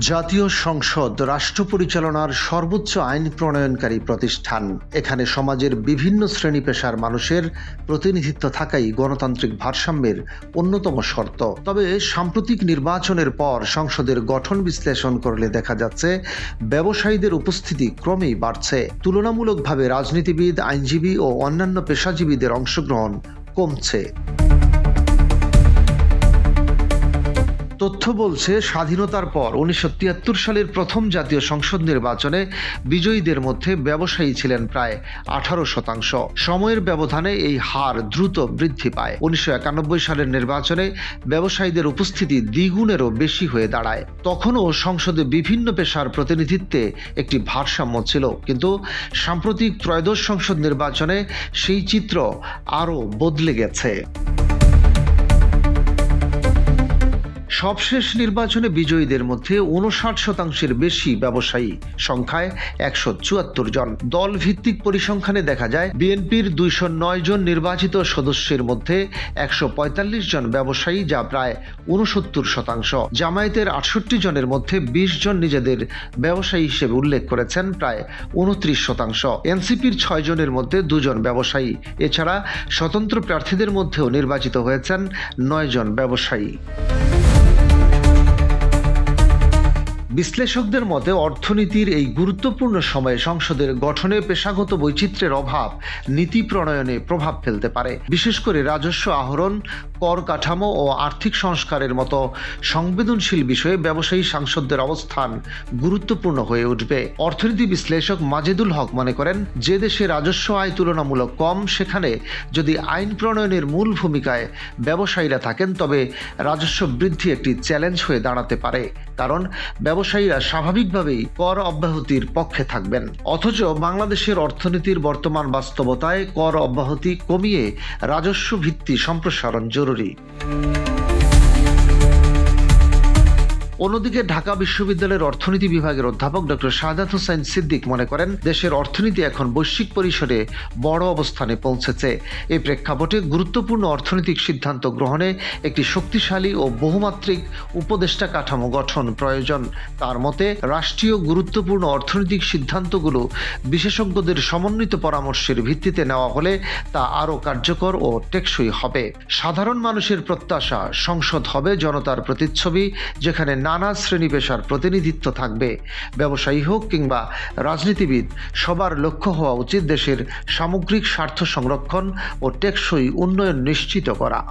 জাতীয় সংসদ রাষ্ট্র পরিচালনার সর্বোচ্চ আইন প্রণয়নকারী প্রতিষ্ঠান। এখানে সমাজের বিভিন্ন শ্রেণী পেশার মানুষের প্রতিনিধিত্ব থাকাই গণতান্ত্রিক ভারসাম্যের অন্যতম শর্ত। তবে সাম্প্রতিক নির্বাচনের পর সংসদের গঠন বিশ্লেষণ করলে দেখা যাচ্ছে ব্যবসায়ীদের উপস্থিতি ক্রমেই বাড়ছে। তুলনামূলকভাবে রাজনীতিবিদ, আইনজীবী ও অন্যান্য পেশাজীবীদের অংশগ্রহণ কমছে। তথ্য বলছে, স্বাধীনতার পর 1973 সালের প্রথম জাতীয় সংসদ নির্বাচনে বিজয়ীদের মধ্যে ব্যবসায়ী ছিলেন প্রায় 18%। সময়ের ব্যবধানে এই হার দ্রুত বৃদ্ধি পায়। 1991 সালের নির্বাচনে ব্যবসায়ীদের উপস্থিতি দ্বিগুণেরও বেশি হয়ে দাঁড়ায়। তখনও সংসদে বিভিন্ন পেশার প্রতিনিধিত্বে একটি ভারসাম্য ছিল, কিন্তু সাম্প্রতিক ত্রয়োদশ সংসদ নির্বাচনে সেই চিত্র আরও বদলে গেছে। সবশেষ নির্বাচনে বিজয়ীদের মধ্যে 59%-এর বেশি ব্যবসায়ী, সংখ্যায় 174 জন। দল ভিত্তিক পরিসংখ্যানে দেখা যায় বিএনপির 209 জন নির্বাচিত সদস্যের মধ্যে 145 জন ব্যবসায়ী, যা প্রায় 69%। জামায়াতের 68 জনের মধ্যে 20 জন নিজেদের ব্যবসায়ী হিসেবে উল্লেখ করেছেন, প্রায় 29%। এনসিপির 6 জনের মধ্যে 2 জন ব্যবসায়ী। এছাড়া স্বতন্ত্র প্রার্থীদের মধ্যেও নির্বাচিত হয়েছেন 9 জন ব্যবসায়ী। বিশ্লেষকদের মতে অর্থনীতির এই গুরুত্বপূর্ণ সময়ে সংসদের গঠনে পেশাগত বৈচিত্র্যের অভাব নীতি প্রণয়নে প্রভাব ফেলতে পারে। বিশেষ করে রাজস্ব আহরণ, কর কাঠামো ও আর্থিক সংস্কারের মতো সংবেদনশীল বিষয়ে ব্যবসায়ী সাংসদদের অবস্থান গুরুত্বপূর্ণ হয়ে উঠবে। অর্থনীতি বিশ্লেষক মাজেদুল হক মনে করেন, যে দেশে রাজস্ব আয় তুলনামূলক কম, সেখানে যদি আইন প্রণয়নের মূল ভূমিকায় ব্যবসায়ীরা থাকেন, তবে রাজস্ব বৃদ্ধি একটি চ্যালেঞ্জ হয়ে দাঁড়াতে পারে, কারণ ব্যবসায়ীরা স্বাভাবিকভাবেই কর অব্যাহতির পক্ষে থাকবেন। অথচ বাংলাদেশের অর্থনীতির বর্তমান বাস্তবতায় কর অব্যাহতি কমিয়ে রাজস্ব ভিত্তি সম্প্রসারণ জরুরি। অন্যদিকে ঢাকা বিশ্ববিদ্যালয়ের অর্থনীতি বিভাগের অধ্যাপক ডক্টর শাহাদাত হোসেন সিদ্দিক মনে করেন, দেশের অর্থনীতি এখন বৈশ্বিক পরিসরে বড় অবস্থানে পৌঁছেছে। এই প্রেক্ষাপটে গুরুত্বপূর্ণ অর্থনৈতিক সিদ্ধান্ত গ্রহণে একটি শক্তিশালী ও বহুমাত্রিক উপদেষ্টা কাঠামো গঠন প্রয়োজন। তার মতে, রাষ্ট্রীয় গুরুত্বপূর্ণ অর্থনৈতিক সিদ্ধান্তগুলো বিশেষজ্ঞদের সমন্বিত পরামর্শের ভিত্তিতে নেওয়া হলে তা আরও কার্যকর ও টেকসই হবে। সাধারণ মানুষের প্রত্যাশা, সংসদ হবে জনতার প্রতিচ্ছবি, যেখানে নানা শ্রেণী পেশার প্রতিনিধিত্ব থাকবে। ব্যবসায়ী হোক কিংবা রাজনীতিবিদ, সবার লক্ষ্য হওয়া উচিত দেশের সামগ্রিক স্বার্থ সংরক্ষণ ও টেকসই উন্নয়ন নিশ্চিত করা।